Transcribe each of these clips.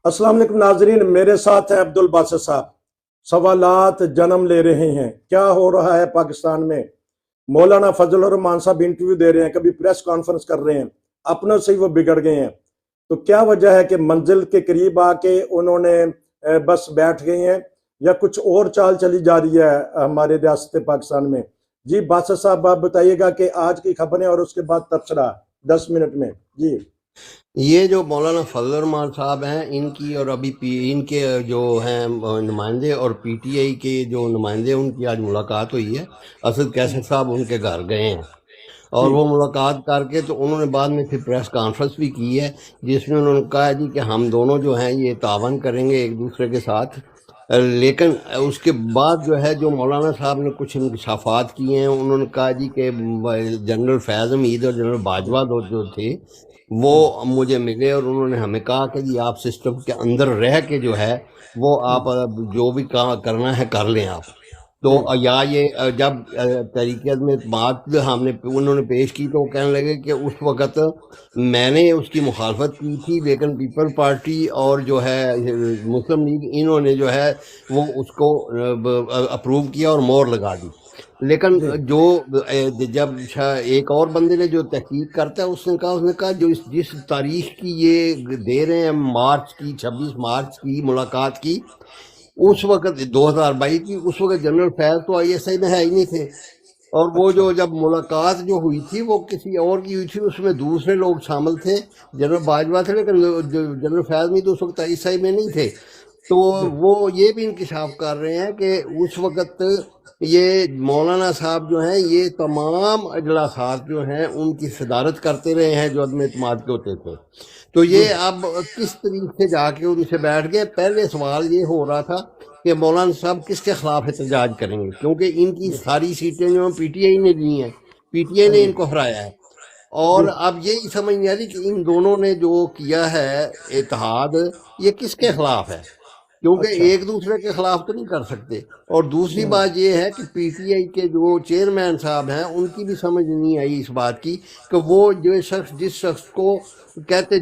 السلام علیکم ناظرین، میرے ساتھ ہے عبد الباسط صاحب۔ سوالات جنم لے رہے ہیں، کیا ہو رہا ہے پاکستان میں؟ مولانا فضل الرحمان صاحب انٹرویو دے رہے ہیں، کبھی پریس کانفرنس کر رہے ہیں، اپنوں سے ہی وہ بگڑ گئے ہیں۔ تو کیا وجہ ہے کہ منزل کے قریب آ کے انہوں نے بس بیٹھ گئے ہیں، یا کچھ اور چال چلی جا رہی ہے ہمارے ریاست پاکستان میں؟ جی باسط صاحب، آپ بتائیے گا کہ آج کی خبریں اور اس کے بعد تبصرہ 10 منٹ میں۔ جی یہ جو مولانا فضل الرحمان صاحب ہیں، ان کی اور ابھی ان کے جو ہیں نمائندے اور پی ٹی آئی کے جو نمائندے، ان کی آج ملاقات ہوئی ہے۔ اسد کیسر صاحب ان کے گھر گئے ہیں اور وہ ملاقات کر کے تو انہوں نے بعد میں پھر پریس کانفرنس بھی کی ہے، جس میں انہوں نے کہا جی کہ ہم دونوں جو ہیں یہ تعاون کریں گے ایک دوسرے کے ساتھ۔ لیکن اس کے بعد جو ہے جو مولانا صاحب نے کچھ انکشافات کیے ہیں، انہوں نے کہا جی کہ جنرل فیض حمید اور جنرل باجوہ جو تھے وہ مجھے ملے، اور انہوں نے ہمیں کہا کہ جی آپ سسٹم کے اندر رہ کے جو ہے وہ آپ جو بھی کرنا ہے کر لیں آپ تو۔ یا یہ جب تحریک عدم اعتماد انہوں نے پیش کی تو وہ کہنے لگے کہ اس وقت میں نے اس کی مخالفت کی تھی، لیکن پیپل پارٹی اور جو ہے مسلم لیگ انہوں نے جو ہے وہ اس کو اپروو کیا اور مور لگا دی۔ لیکن جو جب ایک اور بندے نے جو تحقیق کرتا ہے اس نے کہا جو جس تاریخ کی یہ دے رہے ہیں مارچ کی 26 مارچ کی ملاقات کی، اس وقت 2022 کی، اس وقت جنرل فیض تو آئی ایس آئی میں ہے ہی نہیں تھے، اور وہ جو جب ملاقات جو ہوئی تھی وہ کسی اور کی ہوئی تھی، اس میں دوسرے لوگ شامل تھے، جنرل باجوہ تھے، لیکن جنرل فیض نہیں تو اس وقت آئی ایس آئی میں نہیں تھے۔ تو وہ یہ بھی انکشاف کر رہے ہیں کہ اس وقت یہ مولانا صاحب جو ہیں یہ تمام اجلاسات جو ہیں ان کی صدارت کرتے رہے ہیں جو عدم اعتماد کے ہوتے تھے۔ تو یہ اب کس طریقے سے جا کے ان سے بیٹھ گئے؟ پہلے سوال یہ ہو رہا تھا کہ مولانا صاحب کس کے خلاف احتجاج کریں گے، کیونکہ ان کی ساری سیٹیں جو پی ٹی آئی نے لی ہیں، پی ٹی آئی نے ان کو ہرایا ہے، اور اب یہی سمجھ نہیں آ رہی کہ ان دونوں نے جو کیا ہے اتحاد یہ کس کے خلاف ہے، کیونکہ ایک دوسرے کے خلاف تو نہیں کر سکتے۔ اور دوسری بات یہ ہے کہ پی ٹی آئی کے جو چیئرمین صاحب ہیں ان کی بھی سمجھ نہیں آئی اس بات کی کہ وہ جو شخص جس شخص کو کہتے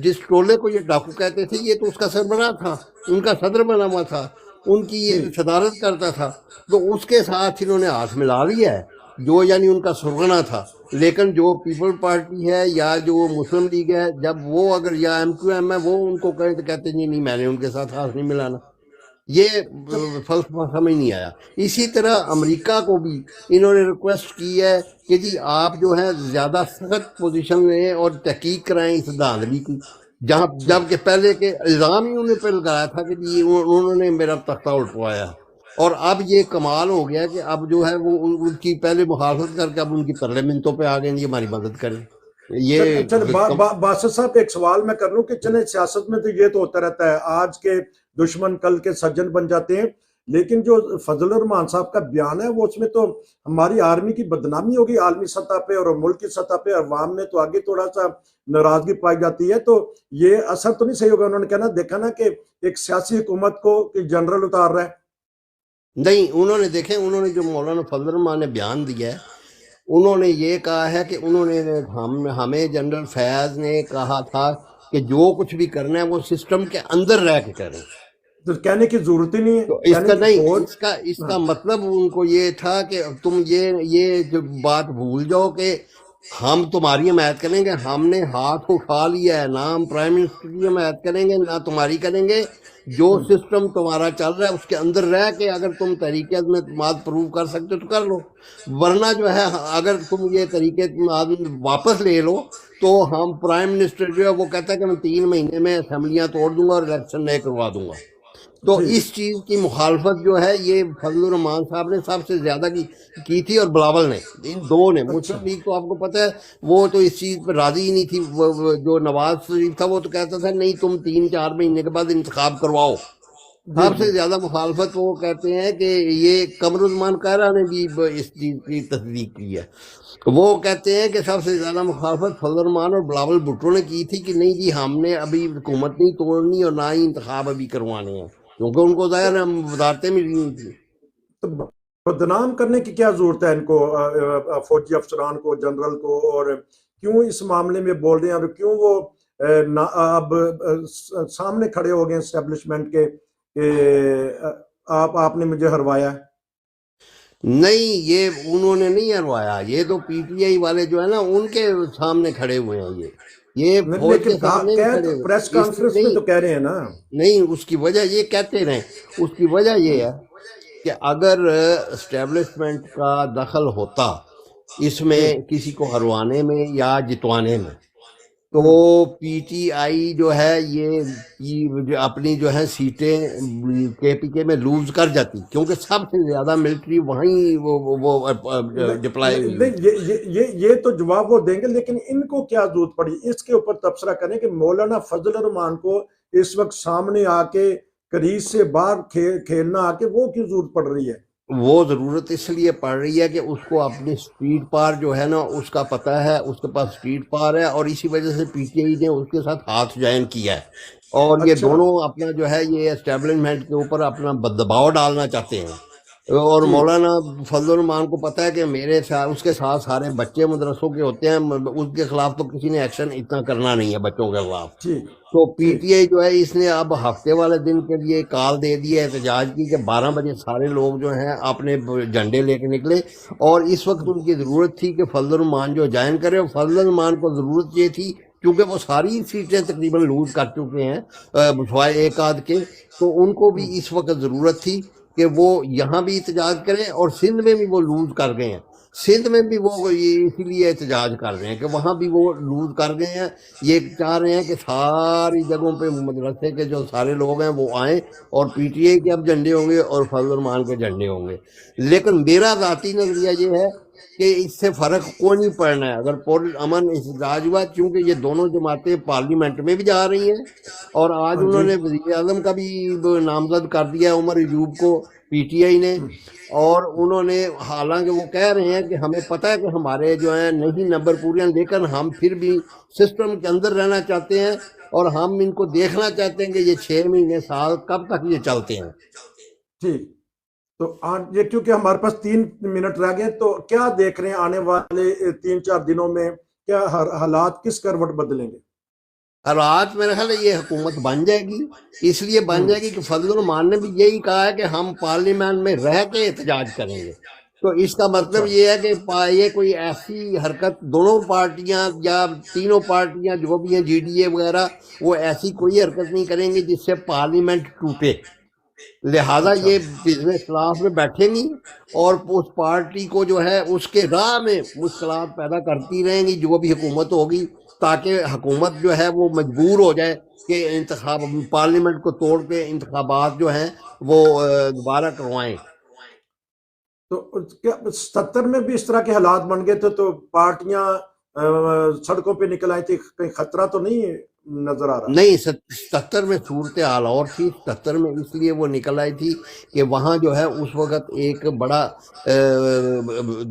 جس ٹولے کو یہ ڈاکو کہتے تھے، یہ تو اس کا سربراہ تھا، ان کا صدر بنا ہوا تھا، ان کی یہ صدارت کرتا تھا، تو اس کے ساتھ انہوں نے ہاتھ ملا لیا ہے جو یعنی ان کا سرغنہ تھا۔ لیکن جو پیپل پارٹی ہے یا جو مسلم لیگ ہے، جب وہ اگر یا ایم کیو ایم ہے وہ ان کو کہیں تو کہتے نہیں میں نے ان کے ساتھ ہاتھ نہیں ملانا۔ یہ فلسفہ سمجھ نہیں آیا۔ اسی طرح امریکہ کو بھی انہوں نے ریکویسٹ کی ہے کہ جی آپ جو ہے زیادہ سخت پوزیشن لیں اور تحقیق کرائیں اس دھاندلی کی، جب کہ پہلے کے الزام ہی انہیں پہ لگایا تھا کہ جی انہوں نے میرا تختہ الٹوایا، اور اب یہ کمال ہو گیا کہ اب جو ہے وہ ان کی پہلے مخالفت کر کے اب ان کی ترلے منتوں پہ آ گئے یہ ہماری مدد کریں۔ یہ باسط صاحب ایک سوال میں کر لوں کہ چلیں سیاست میں تو یہ تو ہوتا رہتا ہے، آج کے دشمن کل کے سجن بن جاتے ہیں، لیکن جو فضل الرحمان صاحب کا بیان ہے وہ اس میں تو ہماری آرمی کی بدنامی ہوگی عالمی سطح پہ اور ملک کی سطح پہ، عوام میں تو آگے تھوڑا سا ناراضگی پائی جاتی ہے، تو یہ اثر تو نہیں صحیح ہوگا؟ انہوں نے کہنا دیکھا نا کہ ایک سیاسی حکومت کو جنرل اتار رہا ہے۔ نہیں، انہوں نے جو مولانا فضل الرحمان نے بیان دیا ہے، انہوں نے یہ کہا ہے کہ انہوں نے ہمیں جنرل فیاض نے کہا تھا کہ جو کچھ بھی کرنا ہے وہ سسٹم کے اندر رہ کے کریں، تو کہنے کی ضرورت ہی نہیں ہے۔ تو اس کا مطلب ان کو یہ تھا کہ تم یہ جو بات بھول جاؤ کہ ہم تمہاری حمایت کریں گے، ہم نے ہاتھ اٹھا لیا ہے، نہ ہم پرائم منسٹر کی حمایت کریں گے نہ تمہاری کریں گے، جو سسٹم تمہارا چل رہا ہے اس کے اندر رہ کے اگر تم طریقے میں اعتماد پروو کر سکتے تو کر لو، ورنہ جو ہے اگر تم یہ طریقے واپس لے لو تو ہم پرائم منسٹر جو ہے وہ کہتا ہے کہ میں 3 مہینے میں اسمبلیاں توڑ دوں گا اور الیکشن نئے کروا دوں گا۔ تو اس چیز کی مخالفت جو ہے یہ فضل الرحمان صاحب نے سب سے زیادہ کی تھی، اور بلاول نے، ان دو نے۔ مسلم لیگ تو آپ کو پتہ ہے وہ تو اس چیز پر راضی ہی نہیں تھی، جو نواز شریف تھا وہ تو کہتا تھا نہیں تم 3-4 مہینے کے بعد انتخاب کرواؤ۔ سب سے زیادہ مخالفت وہ کہتے ہیں کہ یہ قمر الزمان قاہرہ نے بھی اس چیز کی تصدیق کی ہے، وہ کہتے ہیں کہ سب سے زیادہ مخالفت فضل الرحمان اور بلاول بھٹو نے کی تھی کہ نہیں جی ہم نے ابھی حکومت نہیں توڑنی اور نہ ہی انتخاب ابھی کروانے ہیں، کیونکہ ان کو ظاہر ہم وزارتیں ملی نہیں تھی۔ تو بدنام کرنے کی کیا ضرورت ہے ان کو، فوجی افسران کو، جنرل کو، اور کیوں اس معاملے میں بول رہے ہیں، اور کیوں وہ اب سامنے کھڑے ہو گئے اسٹیبلشمنٹ کے کہ آپ نے مجھے ہروایا ہے؟ نہیں، یہ انہوں نے نہیں ہروایا، یہ تو پی ٹی آئی والے جو ہے نا ان کے سامنے کھڑے ہوئے ہیں، یہ فوج لیکن کے سامنے نہیں کھڑے پریس ہوئے، اس کانفرنس میں نہیں تو کہہ رہے ہیں نا. نہیں، اس کی وجہ یہ کہتے رہے، اس کی وجہ یہ ہے کہ اگر اسٹیبلشمنٹ کا دخل ہوتا اس میں کسی کو ہروانے میں یا جتوانے میں، تو پی ٹی آئی جو ہے یہ اپنی جو ہے سیٹیں کے پی کے میں لوز کر جاتی، کیونکہ سب سے زیادہ ملٹری وہیں وہ ڈپلائی ہوئی. نہیں، یہ تو جواب وہ دیں گے، لیکن ان کو کیا ضرورت پڑی اس کے اوپر تبصرہ کریں کہ مولانا فضل الرحمان کو اس وقت سامنے آ کے کریز سے باہر کھیلنا آ کے وہ کیوں ضرورت پڑ رہی ہے؟ وہ ضرورت اس لیے پڑ رہی ہے کہ اس کو اپنی سپیڈ پار جو ہے نا اس کا پتہ ہے، اس کے پاس سپیڈ پار ہے، اور اسی وجہ سے پی ٹی آئی نے اس کے ساتھ ہاتھ جوائن کیا ہے، اور یہ اچھا. دونوں اپنا جو ہے یہ اسٹیبلشمنٹ کے اوپر اپنا دباؤ ڈالنا چاہتے ہیں. اور مولانا فضل الرحمان کو پتہ ہے کہ میرے ساتھ اس کے ساتھ سارے بچے مدرسوں کے ہوتے ہیں، اس کے خلاف تو کسی نے ایکشن اتنا کرنا نہیں ہے بچوں کے خلاف. تو پی ٹی آئی جو ہے اس نے اب ہفتے والے دن کے لیے کال دے دی ہے احتجاج کی کہ 12 بجے سارے لوگ جو ہیں اپنے جھنڈے لے کے نکلے، اور اس وقت ان کی ضرورت تھی کہ فضل الرحمان جو جوائن کرے، اور فضل الرحمان کو ضرورت یہ تھی کیونکہ وہ ساری سیٹیں تقریباً لوز کر چکے ہیں سوائے ایک آدھ کے، تو ان کو بھی اس وقت ضرورت تھی کہ وہ یہاں بھی احتجاج کریں، اور سندھ میں بھی وہ لوز کر گئے ہیں، سندھ میں بھی وہ اسی لیے احتجاج کر رہے ہیں کہ وہاں بھی وہ لوز کر گئے ہیں. یہ چاہ رہے ہیں کہ ساری جگہوں پہ مدرسے کے جو سارے لوگ ہیں وہ آئیں، اور پی ٹی آئی کے اب جھنڈے ہوں گے اور فضل الرحمان کے جھنڈے ہوں گے. لیکن میرا ذاتی نظریہ یہ ہے کہ اس سے فرق کوئی نہیں پڑنا ہے اگر امن احتجاج ہوا، کیونکہ یہ دونوں جماعتیں پارلیمنٹ میں بھی جا رہی ہیں، اور آج انہوں نے وزیر اعظم کا بھی نامزد کر دیا عمر ایوب کو پی ٹی آئی نے، اور انہوں نے حالانکہ وہ کہہ رہے ہیں کہ ہمیں پتہ ہے کہ ہمارے جو ہیں نہیں نمبر پورے ہیں، لیکن ہم پھر بھی سسٹم کے اندر رہنا چاہتے ہیں، اور ہم ان کو دیکھنا چاہتے ہیں کہ یہ 6 مہینے سال کب تک یہ چلتے ہیں. ٹھیک. تو یہ کیونکہ ہمارے پاس 3 منٹ رہ گئے، تو کیا دیکھ رہے ہیں آنے والے 3-4 دنوں میں کیا حالات کس کروٹ بدلیں گے؟ حالات میرے خیال ہے یہ حکومت بن جائے گی، اس لیے بن جائے گی کہ فضل الرحمان نے بھی یہی کہا ہے کہ ہم پارلیمنٹ میں رہ کے احتجاج کریں گے. تو اس کا مطلب یہ ہے کہ یہ کوئی ایسی حرکت دونوں پارٹیاں یا تینوں پارٹیاں جو بھی ہیں جی ڈی اے وغیرہ، وہ ایسی کوئی حرکت نہیں کریں گی جس سے پارلیمنٹ ٹوٹے. لہذا یہ بزنس کلاس میں بیٹھیں گی اور اس پارٹی کو جو ہے اس کے راہ میں مشکلات پیدا کرتی رہیں گی جو بھی حکومت ہوگی، تاکہ حکومت جو ہے وہ مجبور ہو جائے کہ پارلیمنٹ کو توڑ کے انتخابات جو ہیں وہ دوبارہ کروائیں. تو کیا 70 میں بھی اس طرح کے حالات بن گئے تھے تو پارٹیاں سڑکوں پہ نکل آئی تھی، کہیں خطرہ تو نہیں نظر آ رہا؟ نہیں، 77 میں صورتحال اور تھی. 77 میں اس لیے وہ نکل آئی تھی کہ وہاں جو ہے اس وقت ایک بڑا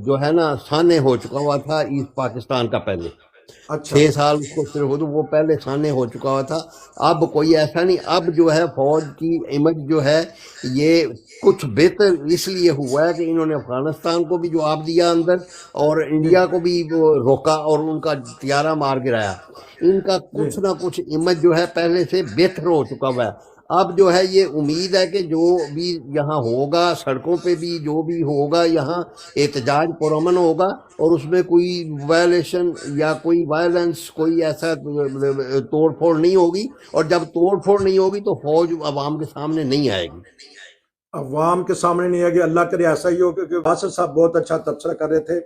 جو ہے نا سانحہ ہو چکا ہوا تھا ایسٹ پاکستان کا. پہلے 6 سال اس کو صرف وہ پہلے سانحہ ہو چکا ہوا تھا. اب کوئی ایسا نہیں، اب جو ہے فوج کی امیج جو ہے یہ کچھ بہتر اس لیے ہوا ہے کہ انہوں نے افغانستان کو بھی جواب دیا اندر، اور انڈیا کو بھی روکا اور ان کا طیارہ مار گرایا. ان کا کچھ نہ کچھ امیج جو ہے پہلے سے بہتر ہو چکا ہوا ہے. اب جو ہے یہ امید ہے کہ جو بھی یہاں ہوگا سڑکوں پہ بھی جو بھی ہوگا یہاں احتجاج پرامن ہوگا، اور اس میں کوئی وائلیشن یا کوئی وائلنس کوئی ایسا توڑ پھوڑ نہیں ہوگی، اور جب توڑ پھوڑ نہیں ہوگی تو فوج عوام کے سامنے نہیں آئے گی. عوام کے سامنے نہیں آئے گی. اللہ کرے ایسا ہی ہو، کیونکہ باسط صاحب بہت اچھا تبصرہ کر رہے تھے.